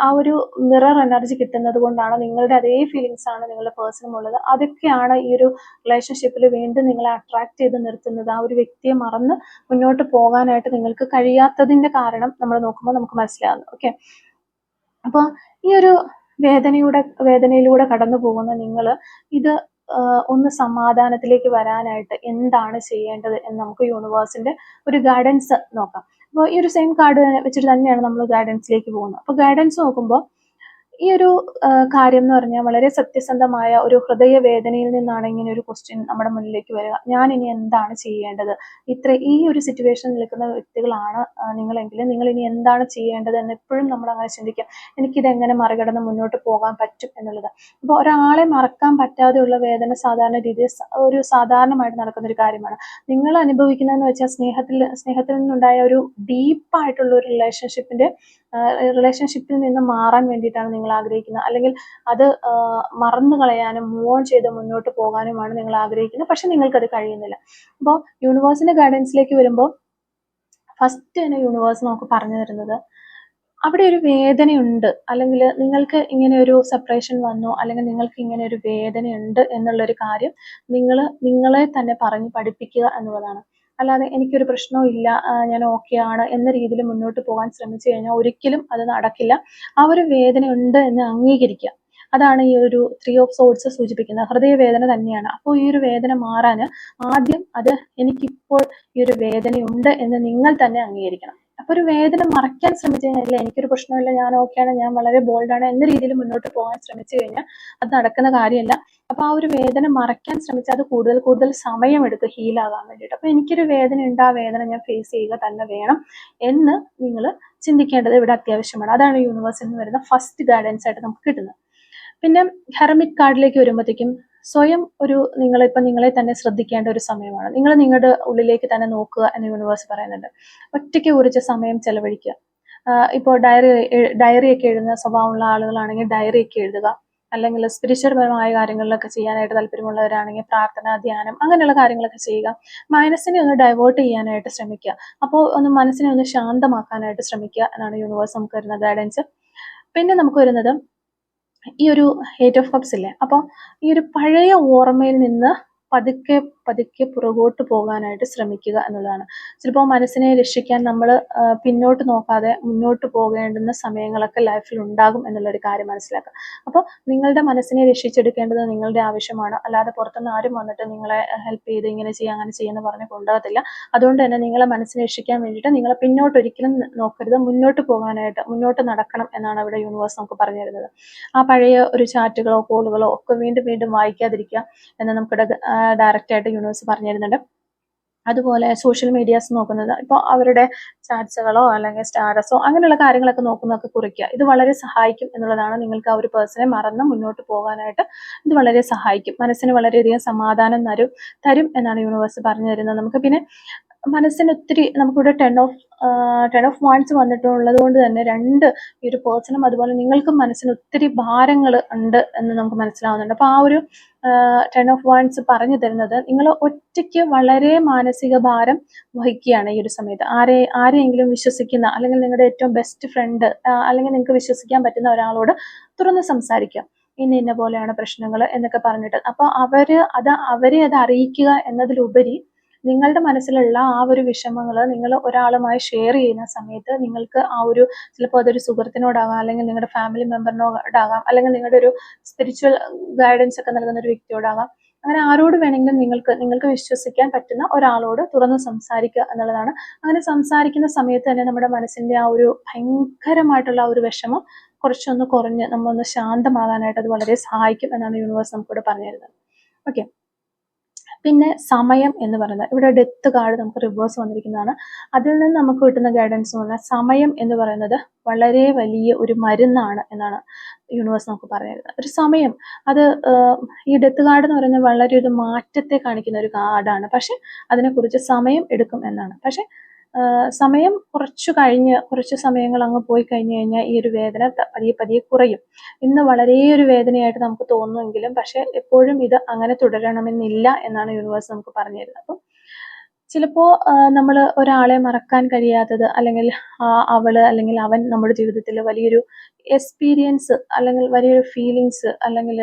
ആ ഒരു മിറർ എനർജി കിട്ടുന്നത് കൊണ്ടാണ് നിങ്ങളുടെ അതേ ഫീലിങ്സ് ആണ് നിങ്ങളുടെ പേഴ്സണും ഉള്ളത്. അതൊക്കെയാണ് ഈ ഒരു റിലേഷൻഷിപ്പിൽ വീണ്ടും നിങ്ങളെ അട്രാക്ട് ചെയ്ത് നിർത്തുന്നത്. ആ ഒരു വ്യക്തിയെ മറന്ന് മുന്നോട്ട് പോകാനായിട്ട് നിങ്ങൾക്ക് കഴിയാത്തതിന്റെ കാരണം നമ്മൾ നോക്കുമ്പോൾ നമുക്ക് മനസ്സിലാകുന്നു. ഓക്കെ, അപ്പോൾ ഈ ഒരു വേദനയിലൂടെ കടന്നു പോകുന്ന നിങ്ങൾ ഇത് ഒന്ന് സമാധാനത്തിലേക്ക് വരാനായിട്ട് എന്താണ് ചെയ്യേണ്ടത് എന്ന് നമുക്ക് യൂണിവേഴ്സിന്റെ ഒരു ഗൈഡൻസ് നോക്കാം. അപ്പോൾ ഈ ഒരു സെയിം കാർഡ് വെച്ചിട്ട് തന്നെയാണ് നമ്മൾ ഗൈഡൻസിലേക്ക് പോകുന്നത്. അപ്പോൾ ഗൈഡൻസ് നോക്കുമ്പോൾ ഈ ഒരു കാര്യം എന്ന് പറഞ്ഞാൽ വളരെ സത്യസന്ധമായ ഒരു ഹൃദയവേദനയിൽ നിന്നാണ് ഇങ്ങനെ ഒരു ക്വസ്റ്റ്യൻ നമ്മുടെ മുന്നിലേക്ക് വരിക. ഞാൻ ഇനി എന്താണ് ചെയ്യേണ്ടത്? ഈ ഒരു സിറ്റുവേഷനിൽ നിൽക്കുന്ന വ്യക്തികളാണ് നിങ്ങളെങ്കിൽ നിങ്ങൾ ഇനി എന്താണ് ചെയ്യേണ്ടത് എന്ന് എപ്പോഴും നമ്മൾ അങ്ങനെ ചിന്തിക്കാം. എനിക്കിതെങ്ങനെ മറികടന്ന് മുന്നോട്ട് പോകാൻ പറ്റും എന്നുള്ളത്. അപ്പോൾ ഒരാളെ മറക്കാൻ പറ്റാതെയുള്ള വേദന സാധാരണ രീതിയിൽ ഒരു സാധാരണമായിട്ട് നടക്കുന്ന ഒരു കാര്യമാണ്. നിങ്ങൾ അനുഭവിക്കുന്നതെന്ന് വെച്ചാൽ സ്നേഹത്തിൽ നിന്നുണ്ടായ ഒരു ഡീപ്പായിട്ടുള്ള ഒരു റിലേഷൻഷിപ്പിൽ നിന്ന് മാറാൻ വേണ്ടിയിട്ടാണ് നിങ്ങൾ ആഗ്രഹിക്കുന്നത്, അല്ലെങ്കിൽ അത് മറന്നു കളയാനും മൂവ് ഓൺ ചെയ്ത് മുന്നോട്ട് പോകാനുമാണ് നിങ്ങൾ ആഗ്രഹിക്കുന്നത്. പക്ഷെ നിങ്ങൾക്കത് കഴിയുന്നില്ല. അപ്പോൾ യൂണിവേഴ്സിന്റെ ഗൈഡൻസിലേക്ക് വരുമ്പോൾ ഫസ്റ്റ് തന്നെ യൂണിവേഴ്സ് നമുക്ക് പറഞ്ഞു തരുന്നത് അവിടെ ഒരു വേദനയുണ്ട്, അല്ലെങ്കിൽ നിങ്ങൾക്ക് ഇങ്ങനെ ഒരു സെപ്പറേഷൻ വന്നു, അല്ലെങ്കിൽ നിങ്ങൾക്ക് ഇങ്ങനെ ഒരു വേദനയുണ്ട് എന്നുള്ളൊരു കാര്യം നിങ്ങളെ തന്നെ പറഞ്ഞ് പഠിപ്പിക്കുക എന്നുള്ളതാണ്. അല്ലാതെ എനിക്കൊരു പ്രശ്നവും ഇല്ല, ഞാൻ ഓക്കെ ആണ് എന്ന രീതിയിൽ മുന്നോട്ട് പോകാൻ ശ്രമിച്ചു കഴിഞ്ഞാൽ ഒരിക്കലും അത് നടക്കില്ല. ആ ഒരു വേദന ഉണ്ട് എന്ന് അംഗീകരിക്കുക. അതാണ് ഈ ഒരു 3 ഓഫ് സോഡ്സ് സൂചിപ്പിക്കുന്നത്. ഹൃദയവേദന തന്നെയാണ്. അപ്പോൾ ഈ ഒരു വേദന മാറാൻ ആദ്യം അത് എനിക്കിപ്പോൾ ഈ ഒരു വേദനയുണ്ട് എന്ന് നിങ്ങൾ തന്നെ അംഗീകരിക്കണം. അപ്പൊ ഒരു വേദന മറയ്ക്കാൻ ശ്രമിച്ചു കഴിഞ്ഞാൽ എനിക്കൊരു പ്രശ്നമില്ല, ഞാൻ ഓക്കെയാണ്, ഞാൻ വളരെ ബോൾഡാണ് എന്ന രീതിയിൽ മുന്നോട്ട് പോകാൻ ശ്രമിച്ചു കഴിഞ്ഞാൽ അത് നടക്കുന്ന കാര്യമല്ല. അപ്പൊ ആ ഒരു വേദന മറയ്ക്കാൻ ശ്രമിച്ചാൽ അത് കൂടുതൽ സമയമെടുത്ത് ഹീലാകാൻ വേണ്ടിയിട്ട്. അപ്പൊ എനിക്കൊരു വേദന ഉണ്ട്, ആ വേദന ഞാൻ ഫേസ് ചെയ്യുക തന്നെ വേണം എന്ന് നിങ്ങൾ ചിന്തിക്കേണ്ടത് ഇവിടെ അത്യാവശ്യമാണ്. അതാണ് യൂണിവേഴ്സിൽ നിന്ന് വരുന്ന ഫസ്റ്റ് ഗൈഡൻസ് ആയിട്ട് നമുക്ക് കിട്ടുന്നത്. പിന്നെ ഹെർമിറ്റ് കാർഡിലേക്ക് വരുമ്പോഴത്തേക്കും സ്വയം നിങ്ങളെ തന്നെ ശ്രദ്ധിക്കേണ്ട ഒരു സമയമാണ്. നിങ്ങൾ നിങ്ങളുടെ ഉള്ളിലേക്ക് തന്നെ നോക്കുക എന്ന് യൂണിവേഴ്സ് പറയുന്നുണ്ട്. ഒറ്റയ്ക്ക് കുറിച്ച് സമയം ചെലവഴിക്കുക. ഇപ്പോൾ ഡയറിയൊക്കെ എഴുതുന്ന സ്വഭാവമുള്ള ആളുകളാണെങ്കിൽ ഡയറിയൊക്കെ എഴുതുക. അല്ലെങ്കിൽ സ്പിരിച്വൽ പരമായ കാര്യങ്ങളിലൊക്കെ ചെയ്യാനായിട്ട് താല്പര്യമുള്ളവരാണെങ്കിൽ പ്രാർത്ഥന, ധ്യാനം അങ്ങനെയുള്ള കാര്യങ്ങളൊക്കെ ചെയ്യുക. മനസ്സിനെ ഒന്ന് ഡൈവേർട്ട് ചെയ്യാനായിട്ട് ശ്രമിക്കുക. അപ്പോൾ മനസ്സിനെ ഒന്ന് ശാന്തമാക്കാനായിട്ട് ശ്രമിക്കുക എന്നാണ് യൂണിവേഴ്സ് നമുക്ക് വരുന്ന ഗൈഡൻസ്. പിന്നെ നമുക്ക് വരുന്നത് ഈ ഒരു 8 ഓഫ് കപ്സ് ഇല്ലേ, അപ്പോൾ ഈ ഒരു പഴയ ഓർമ്മയിൽ നിന്ന് പതുക്കെ പുറകോട്ട് പോകാനായിട്ട് ശ്രമിക്കുക എന്നുള്ളതാണ്. ചിലപ്പോൾ മനസ്സിനെ രക്ഷിക്കാൻ നമ്മൾ പിന്നോട്ട് നോക്കാതെ മുന്നോട്ട് പോകേണ്ടുന്ന സമയങ്ങളൊക്കെ ലൈഫിൽ ഉണ്ടാകും എന്നുള്ളൊരു കാര്യം മനസ്സിലാക്കുക. അപ്പോൾ നിങ്ങളുടെ മനസ്സിനെ രക്ഷിച്ചെടുക്കേണ്ടത് നിങ്ങളുടെ ആവശ്യമാണ്. അല്ലാതെ പുറത്തുനിന്ന് ആരും വന്നിട്ട് നിങ്ങളെ ഹെൽപ്പ് ചെയ്ത് ഇങ്ങനെ ചെയ്യുക അങ്ങനെ ചെയ്യുമെന്ന് പറഞ്ഞ് കൊണ്ടുപോകത്തില്ല. അതുകൊണ്ട് തന്നെ നിങ്ങളെ മനസ്സിനെ രക്ഷിക്കാൻ വേണ്ടിയിട്ട് നിങ്ങൾ പിന്നോട്ട് ഒരിക്കലും നോക്കരുത്, മുന്നോട്ട് നടക്കണം എന്നാണ് ഇവിടെ യൂണിവേഴ്സ് നമുക്ക് പറഞ്ഞു തരുന്നത്. ആ പഴയ ഒരു ചാറ്റുകളോ കോളുകളോ ഒക്കെ വീണ്ടും വായിക്കാതിരിക്കുക എന്ന് നമുക്ക് ഡയറക്റ്റ് ആയിട്ട് യൂണിവേഴ്സ് പറഞ്ഞു തരുന്നുണ്ട്. അതുപോലെ സോഷ്യൽ മീഡിയാസ് നോക്കുന്നത്, ഇപ്പോൾ അവരുടെ ചാറ്റ്സുകളോ അല്ലെങ്കിൽ സ്റ്റാറ്റസോ അങ്ങനെയുള്ള കാര്യങ്ങളൊക്കെ നോക്കുന്നതൊക്കെ കുറയ്ക്കുക. ഇത് വളരെ സഹായിക്കും എന്നുള്ളതാണ്. നിങ്ങൾക്ക് ആ ഒരു പേഴ്സണെ മറന്ന് മുന്നോട്ട് പോകാനായിട്ട് ഇത് വളരെ സഹായിക്കും. മനസ്സിന് വളരെയധികം സമാധാനം തരും എന്നാണ് യൂണിവേഴ്സ് പറഞ്ഞു തരുന്നത് നമുക്ക്. പിന്നെ മനസ്സിന് ഒത്തിരി നമുക്കിവിടെ 10 ഓഫ് വാണ്ട്സ് വന്നിട്ടുള്ളത് കൊണ്ട് തന്നെ ഈ ഒരു പേഴ്സണും അതുപോലെ നിങ്ങൾക്കും മനസ്സിന് ഒത്തിരി ഭാരങ്ങൾ ഉണ്ട് എന്ന് നമുക്ക് മനസ്സിലാവുന്നുണ്ട്. അപ്പോൾ ആ ഒരു 10 ഓഫ് വാണ്ട്സ് പറഞ്ഞു തരുന്നത് നിങ്ങൾ ഒറ്റയ്ക്ക് വളരെ മാനസിക ഭാരം വഹിക്കുകയാണ് ഈ ഒരു സമയത്ത്. ആരെയെങ്കിലും വിശ്വസിക്കുന്ന അല്ലെങ്കിൽ നിങ്ങളുടെ ഏറ്റവും ബെസ്റ്റ് ഫ്രണ്ട് അല്ലെങ്കിൽ നിങ്ങൾക്ക് വിശ്വസിക്കാൻ പറ്റുന്ന ഒരാളോട് തുറന്ന് സംസാരിക്കുക. ഇന്ന പോലെയാണ് പ്രശ്നങ്ങൾ എന്നൊക്കെ പറഞ്ഞിട്ട്. അപ്പോൾ അവരെ അത് അറിയിക്കുക എന്നതിലുപരി നിങ്ങളുടെ മനസ്സിലുള്ള ആ ഒരു വിഷമങ്ങൾ നിങ്ങൾ ഒരാളുമായി ഷെയർ ചെയ്യുന്ന സമയത്ത് നിങ്ങൾക്ക് ആ ഒരു ചിലപ്പോൾ അതൊരു സുഹൃത്തിനോടാകാം, അല്ലെങ്കിൽ നിങ്ങളുടെ ഫാമിലി മെമ്പറിനോടാകാം, അല്ലെങ്കിൽ നിങ്ങളുടെ ഒരു സ്പിരിച്വൽ ഗൈഡൻസ് ഒക്കെ നൽകുന്ന ഒരു വ്യക്തിയോടാകാം. അങ്ങനെ ആരോട് വേണമെങ്കിലും നിങ്ങൾക്ക് വിശ്വസിക്കാൻ പറ്റുന്ന ഒരാളോട് തുറന്ന് സംസാരിക്കുക എന്നുള്ളതാണ്. അങ്ങനെ സംസാരിക്കുന്ന സമയത്ത് തന്നെ നമ്മുടെ മനസ്സിന്റെ ആ ഒരു ഭയങ്കരമായിട്ടുള്ള ആ ഒരു വിഷമം കുറച്ചൊന്ന് കുറഞ്ഞ് നമ്മളൊന്ന് ശാന്തമാകാനായിട്ട് അത് വളരെ സഹായിക്കും എന്നാണ് യൂണിവേഴ്സ് നമുക്കിവിടെ പറഞ്ഞു തരുന്നത്. ഓക്കെ. പിന്നെ സമയം എന്ന് പറയുന്നത്, ഇവിടെ ഡെത്ത് കാർഡ് നമുക്ക് റിവേഴ്സ് വന്നിരിക്കുന്നതാണ്. അതിൽ നിന്ന് നമുക്ക് കിട്ടുന്ന ഗൈഡൻസ് എന്ന് പറഞ്ഞാൽ സമയം എന്ന് പറയുന്നത് വളരെ വലിയ ഒരു മരുന്നാണ് എന്നാണ് യൂണിവേഴ്സ് നമുക്ക് പറഞ്ഞു തരുന്നത്. ഒരു സമയം, അത് ഈ ഡെത്ത് കാർഡ് എന്ന് പറയുന്നത് വളരെ ഒരു മാറ്റത്തെ കാണിക്കുന്ന ഒരു കാർഡാണ്. പക്ഷെ അതിനെക്കുറിച്ച് സമയം എടുക്കും എന്നാണ്. പക്ഷെ സമയം കുറച്ച് സമയങ്ങൾ അങ്ങ് പോയി കഴിഞ്ഞു കഴിഞ്ഞാൽ ഈ ഒരു വേദന പതിയെ കുറയും. ഇന്ന് വളരെ ഒരു വേദനയായിട്ട് നമുക്ക് തോന്നുമെങ്കിലും പക്ഷെ എപ്പോഴും ഇത് അങ്ങനെ തുടരണമെന്നില്ല എന്നാണ് യൂണിവേഴ്സ് നമുക്ക് പറഞ്ഞു തരുന്നത്. അപ്പം ചിലപ്പോൾ നമ്മൾ ഒരാളെ മറക്കാൻ കഴിയാത്തത്, അല്ലെങ്കിൽ അവള് അല്ലെങ്കിൽ അവൻ നമ്മുടെ ജീവിതത്തിൽ വലിയൊരു എക്സ്പീരിയൻസ് അല്ലെങ്കിൽ വലിയൊരു ഫീലിങ്സ് അല്ലെങ്കിൽ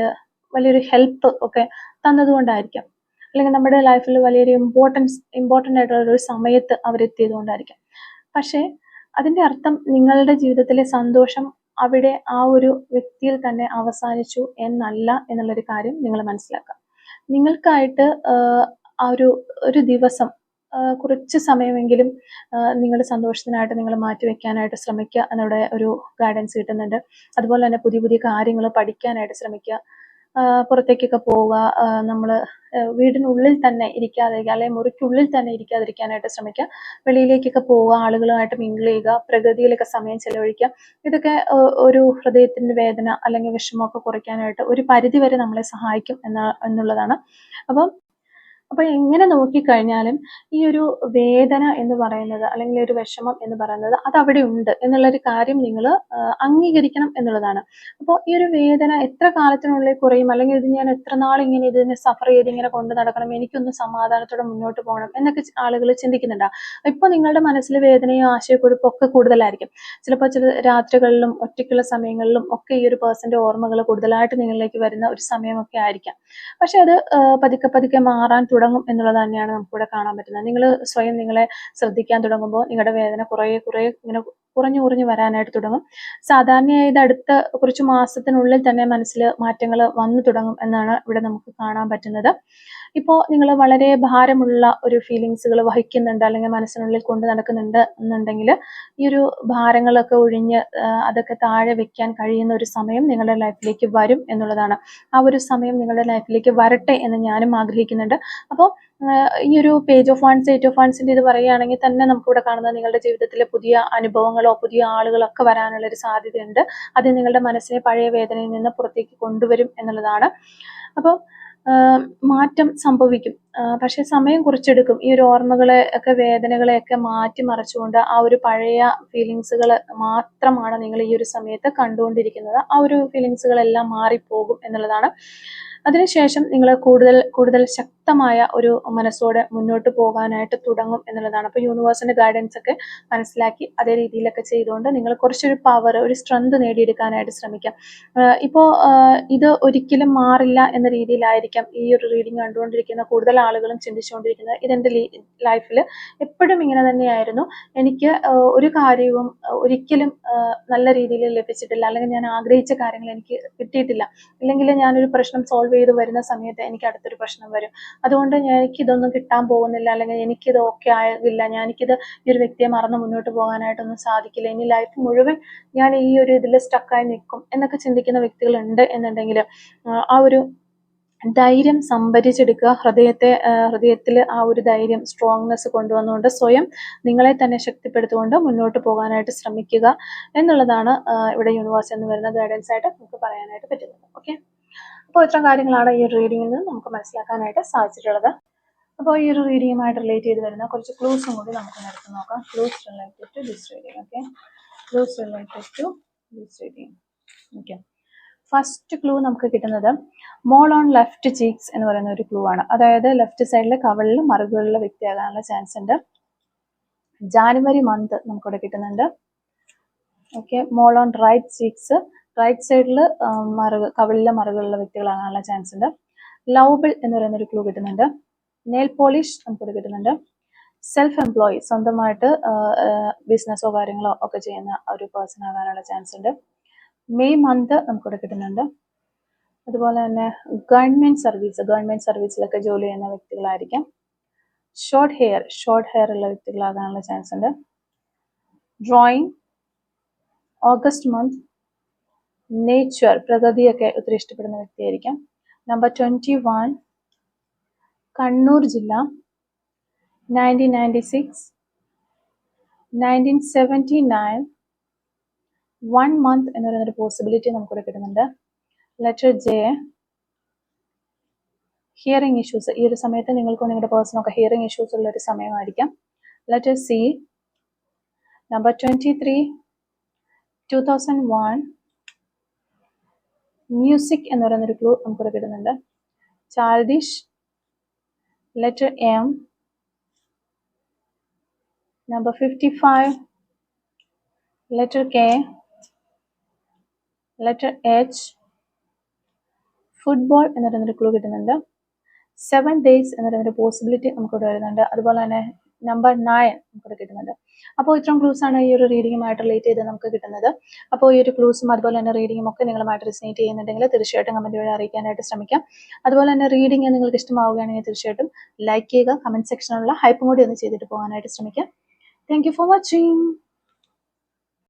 വലിയൊരു ഹെൽപ്പ് ഒക്കെ തന്നതുകൊണ്ടായിരിക്കാം. അല്ലെങ്കിൽ നമ്മുടെ ലൈഫിൽ വലിയൊരു ഇമ്പോർട്ടൻ്റ് ആയിട്ടുള്ള ഒരു സമയത്ത് അവരെത്തിയത് കൊണ്ടായിരിക്കാം. പക്ഷേ അതിൻ്റെ അർത്ഥം നിങ്ങളുടെ ജീവിതത്തിലെ സന്തോഷം അവിടെ ആ ഒരു വ്യക്തിയിൽ തന്നെ അവസാനിച്ചു എന്നല്ല എന്നുള്ളൊരു കാര്യം നിങ്ങൾ മനസ്സിലാക്കുക. നിങ്ങൾക്കായിട്ട് ആ ഒരു ദിവസം കുറച്ച് സമയമെങ്കിലും നിങ്ങളുടെ സന്തോഷത്തിനായിട്ട് നിങ്ങൾ മാറ്റിവെക്കാനായിട്ട് ശ്രമിക്കുക എന്നുള്ള ഒരു ഗൈഡൻസ് കിട്ടുന്നുണ്ട്. അതുപോലെ തന്നെ പുതിയ പുതിയ കാര്യങ്ങൾ പഠിക്കാനായിട്ട് ശ്രമിക്കുക. പുറത്തേക്കൊക്കെ പോവുക. നമ്മൾ വീടിനുള്ളിൽ തന്നെ ഇരിക്കാതിരിക്കുക, അല്ലെങ്കിൽ മുറിക്കുള്ളിൽ തന്നെ ഇരിക്കാതിരിക്കാനായിട്ട് ശ്രമിക്കുക. വെളിയിലേക്കൊക്കെ പോവുക, ആളുകളുമായിട്ട് മിങ്കിൾ ചെയ്യുക, പ്രകൃതിയിലൊക്കെ സമയം ചെലവഴിക്കുക. ഇതൊക്കെ ഒരു ഹൃദയത്തിൻ്റെ വേദന അല്ലെങ്കിൽ വിഷമമൊക്കെ കുറയ്ക്കാനായിട്ട് ഒരു പരിധി വരെ നമ്മളെ സഹായിക്കും എന്നുള്ളതാണ്. അപ്പോൾ എങ്ങനെ നോക്കിക്കഴിഞ്ഞാലും ഈ ഒരു വേദന എന്ന് പറയുന്നത് അല്ലെങ്കിൽ ഒരു വിഷമം എന്ന് പറയുന്നത് അത് അവിടെ ഉണ്ട് എന്നുള്ളൊരു കാര്യം നിങ്ങൾ അംഗീകരിക്കണം എന്നുള്ളതാണ്. അപ്പോൾ ഈ ഒരു വേദന എത്ര കാലത്തിനുള്ളിൽ കുറയും, അല്ലെങ്കിൽ ഇത് ഞാൻ എത്ര നാൾ ഇങ്ങനെ ഇതിനെ സഫർ ചെയ്ത് ഇങ്ങനെ കൊണ്ട് നടക്കണം, എനിക്കൊന്ന് സമാധാനത്തോടെ മുന്നോട്ട് പോകണം എന്നൊക്കെ ആളുകൾ ചിന്തിക്കുന്നുണ്ടാവും. ഇപ്പോൾ നിങ്ങളുടെ മനസ്സിൽ വേദനയും ആശയക്കുഴപ്പവും ഒക്കെ കൂടുതലായിരിക്കും. ചിലപ്പോൾ ചില രാത്രികളിലും ഒറ്റയ്ക്കുള്ള സമയങ്ങളിലും ഒക്കെ ഈ ഒരു പേഴ്സന്റെ ഓർമ്മകൾ കൂടുതലായിട്ട് നിങ്ങളിലേക്ക് വരുന്ന ഒരു സമയമൊക്കെ ആയിരിക്കാം. പക്ഷെ അത് പതുക്കെ മാറാൻ തുടങ്ങും എന്നുള്ളത് തന്നെയാണ് നമുക്കിവിടെ കാണാൻ പറ്റുന്നത്. നിങ്ങൾ സ്വയം നിങ്ങളെ ശ്രദ്ധിക്കാൻ തുടങ്ങുമ്പോൾ നിങ്ങളുടെ വേദന കുറേ ഇങ്ങനെ കുറഞ്ഞു വരാനായിട്ട് തുടങ്ങും. സാധാരണയായി ഇത് അടുത്ത കുറച്ച് മാസത്തിനുള്ളിൽ തന്നെ മനസ്സിൽ മാറ്റങ്ങൾ വന്നു തുടങ്ങും എന്നാണ് ഇവിടെ നമുക്ക് കാണാൻ പറ്റുന്നത്. ഇപ്പോൾ നിങ്ങൾ വളരെ ഭാരമുള്ള ഒരു ഫീലിങ്സുകൾ വഹിക്കുന്നുണ്ട് അല്ലെങ്കിൽ മനസ്സിനുള്ളിൽ കൊണ്ട് നടക്കുന്നുണ്ട് എന്നുണ്ടെങ്കിൽ ഈ ഒരു ഭാരങ്ങളൊക്കെ ഒഴിഞ്ഞ് അതൊക്കെ താഴെ വെക്കാൻ കഴിയുന്ന ഒരു സമയം നിങ്ങളുടെ ലൈഫിലേക്ക് വരും എന്നുള്ളതാണ്. ആ ഒരു സമയം നിങ്ങളുടെ ലൈഫിലേക്ക് വരട്ടെ എന്ന് ഞാനും ആഗ്രഹിക്കുന്നുണ്ട്. അപ്പോൾ ഈ ഒരു പേജ് ഓഫ് വാണ്ട്സ്, 8 ഓഫ് വാണ്ട്സിന്റെ ഇത് പറയുകയാണെങ്കിൽ തന്നെ നമുക്കിവിടെ കാണുന്നത് നിങ്ങളുടെ ജീവിതത്തിലെ പുതിയ അനുഭവങ്ങളോ പുതിയ ആളുകളോ ഒക്കെ വരാനുള്ള ഒരു സാധ്യതയുണ്ട്. അത് നിങ്ങളുടെ മനസ്സിനെ പഴയ വേദനയിൽ നിന്ന് പുറത്തേക്ക് കൊണ്ടുവരും എന്നുള്ളതാണ്. അപ്പോൾ മാറ്റം സംഭവിക്കും. പക്ഷെ സമയം കുറച്ചെടുക്കും. ഈ ഒരു ഓർമ്മകളെ ഒക്കെ വേദനകളെ ഒക്കെ മാറ്റിമറിച്ചുകൊണ്ട് ആ ഒരു പഴയ ഫീലിങ്സുകൾ മാത്രമാണ് നിങ്ങൾ ഈ ഒരു സമയത്ത് കണ്ടുകൊണ്ടിരിക്കുന്നത്. ആ ഒരു ഫീലിങ്സുകളെല്ലാം മാറിപ്പോകും എന്നുള്ളതാണ്. അതിനുശേഷം നിങ്ങൾ കൂടുതൽ ശക്തമായ ഒരു മനസ്സോടെ മുന്നോട്ട് പോകാനായിട്ട് തുടങ്ങും എന്നുള്ളതാണ്. അപ്പോൾ യൂണിവേഴ്സിന്റെ ഗൈഡൻസ് ഒക്കെ മനസ്സിലാക്കി അതേ രീതിയിലൊക്കെ ചെയ്തുകൊണ്ട് നിങ്ങൾ കുറച്ചൊരു പവർ, ഒരു സ്ട്രെങ്ത് നേടിയെടുക്കാനായിട്ട് ശ്രമിക്കാം. ഇപ്പോൾ ഇത് ഒരിക്കലും മാറില്ല എന്ന രീതിയിലായിരിക്കാം ഈ ഒരു റീഡിങ് കണ്ടുകൊണ്ടിരിക്കുന്ന കൂടുതൽ ആളുകളും ചിന്തിച്ചുകൊണ്ടിരിക്കുന്നത്. ഇതെൻ്റെ ലൈഫിൽ എപ്പോഴും ഇങ്ങനെ തന്നെയായിരുന്നു, എനിക്ക് ഒരു കാര്യവും ഒരിക്കലും നല്ല രീതിയിൽ ലഭിച്ചിട്ടില്ല, അല്ലെങ്കിൽ ഞാൻ ആഗ്രഹിച്ച കാര്യങ്ങൾ എനിക്ക് കിട്ടിയിട്ടില്ല, അല്ലെങ്കിൽ ഞാനൊരു പ്രശ്നം സോൾവ് ചെയ്ത് വരുന്ന സമയത്ത് എനിക്ക് അടുത്തൊരു പ്രശ്നം വരും. അതുകൊണ്ട് എനിക്കിതൊന്നും കിട്ടാൻ പോകുന്നില്ല, അല്ലെങ്കിൽ എനിക്കിത് ഓക്കെ ആകില്ല, എനിക്കിത് ഈ ഒരു വ്യക്തിയെ മറന്ന് മുന്നോട്ട് പോകാനായിട്ടൊന്നും സാധിക്കില്ല, ഇനി ലൈഫ് മുഴുവൻ ഞാൻ ഈ ഒരു ഇതിൽ സ്റ്റക്കായി നിൽക്കും എന്നൊക്കെ ചിന്തിക്കുന്ന വ്യക്തികളുണ്ട് എന്നുണ്ടെങ്കിൽ ആ ഒരു ധൈര്യം സംഭരിച്ചെടുക്കുക. ഹൃദയത്തിൽ ആ ഒരു ധൈര്യം, സ്ട്രോങ്നെസ് കൊണ്ടുവന്നുകൊണ്ട് സ്വയം നിങ്ങളെ തന്നെ ശക്തിപ്പെടുത്തുകൊണ്ട് മുന്നോട്ട് പോകാനായിട്ട് ശ്രമിക്കുക എന്നുള്ളതാണ് ഇവിടെ യൂണിവേഴ്സ് എന്ന് വരുന്ന ഗൈഡൻസ് ആയിട്ട് നമുക്ക് പറയാനായിട്ട് പറ്റുന്നത്. ഓക്കെ. അപ്പോൾ ഇത്തരം കാര്യങ്ങളാണ് ഈ റീഡിങ്ങിൽ നിന്ന് നമുക്ക് മനസ്സിലാക്കാനായിട്ട് സാധിച്ചിട്ടുള്ളത്. അപ്പോൾ ഈ ഒരു റീഡിങ്ങുമായിട്ട് റിലേറ്റ് ചെയ്ത് വരുന്ന കുറച്ച് ക്ലൂസും കൂടി നമുക്ക് എടുത്ത് നോക്കാം. Clues related to this reading. Okay, clues related to this reading. Okay, first clue നമുക്ക് കിട്ടുന്നത് മോൾ ഓൺ ലെഫ്റ്റ് ചീക്സ് എന്ന് പറയുന്ന ഒരു ക്ലൂ ആണ്. അതായത് ലെഫ്റ്റ് സൈഡിലെ കവളിലും മറുകളിലുള്ള വ്യക്തിയാകാനുള്ള ചാൻസ് ഉണ്ട്. ജാനുവരി മന്ത് നമുക്കിവിടെ കിട്ടുന്നുണ്ട്. Okay, mole on right cheeks, right സൈഡിൽ കവളിലെ മറുകളിലുള്ള വ്യക്തികളാകാനുള്ള ചാൻസ് ഉണ്ട്. ലവബിൾ എന്ന് പറയുന്ന ഒരു ക്ലൂ കിട്ടുന്നുണ്ട്. നെയിൽ പോളിഷ് നമുക്കിവിടെ കിട്ടുന്നുണ്ട്. സെൽഫ് എംപ്ലോയി, സ്വന്തമായിട്ട് ബിസിനസ്സോ കാര്യങ്ങളോ ഒക്കെ ചെയ്യുന്ന ഒരു പേഴ്സൺ ആകാനുള്ള ചാൻസ് ഉണ്ട്. മെയ് മന്ത് നമുക്കിവിടെ കിട്ടുന്നുണ്ട്. അതുപോലെ തന്നെ ഗവൺമെന്റ് സർവീസിലൊക്കെ ജോലി ചെയ്യുന്ന വ്യക്തികളായിരിക്കാം. ഷോർട്ട് ഹെയർ ഉള്ള വ്യക്തികളാകാനുള്ള ചാൻസ് ഉണ്ട്. ഡ്രോയിങ്, ഓഗസ്റ്റ് മന്ത്, നേച്ചർ, പ്രകൃതിയൊക്കെ ഒത്തിരി ഇഷ്ടപ്പെടുന്ന വ്യക്തിയായിരിക്കാം. നമ്പർ 21, കണ്ണൂർ ജില്ല, 1996, 1979, 1 month എന്ന് പറയുന്നൊരു പോസിബിലിറ്റി നമുക്കിവിടെ കിട്ടുന്നുണ്ട്. ലെറ്റർ ജെ, ഹിയറിംഗ് ഇഷ്യൂസ്, ഈ ഒരു സമയത്ത് നിങ്ങൾക്കോ നിങ്ങളുടെ പേഴ്സണൊക്കെ ഹിയറിംഗ് ഇഷ്യൂസ് ഉള്ള ഒരു സമയമായിരിക്കാം. ലെറ്റർ സി, നമ്പർ 23, 2001, മ്യൂസിക് എന്ന് പറയുന്നൊരു ക്ലൂ നമുക്കിവിടെ കിട്ടുന്നുണ്ട്. ചാൽഡിഷ്, letter M, number 55, letter K, letter H, football എന്ന് പറയുന്നൊരു ക്ലൂ കിട്ടുന്നുണ്ട്. 7 days എന്ന് പറയുന്നൊരു പോസിബിലിറ്റി നമുക്കിവിടെ വരുന്നുണ്ട്. അതുപോലെ തന്നെ നമ്പർ 9 നമുക്കിവിടെ കിട്ടുന്നുണ്ട്. അപ്പോൾ ഇത്രയും ക്ലൂസ് ആണ് ഈ ഒരു റീഡിങ്ങുമായിട്ട് റിലേറ്റ് ചെയ്ത് നമുക്ക് കിട്ടുന്നത്. അപ്പോൾ ഈ ഒരു ക്ലൂസും അതുപോലെ തന്നെ റീഡിങ്ങും ഒക്കെ നിങ്ങളുമായിട്ട് റിസനേറ്റ് ചെയ്യുന്നുണ്ടെങ്കിൽ തീർച്ചയായിട്ടും കമന്റ് വഴി അറിയിക്കാനായിട്ട് ശ്രമിക്കാം. അതുപോലെ തന്നെ റീഡിങ് നിങ്ങൾക്ക് ഇഷ്ടമാവുകയാണെങ്കിൽ തീർച്ചയായിട്ടും ലൈക്ക് ചെയ്യുക, കമന്റ് സെക്ഷനിലുള്ള ഹൈപ്പും കൂടി ഒന്ന് ചെയ്തിട്ട് പോകാനായിട്ട് ശ്രമിക്കാം. Thank you for watching.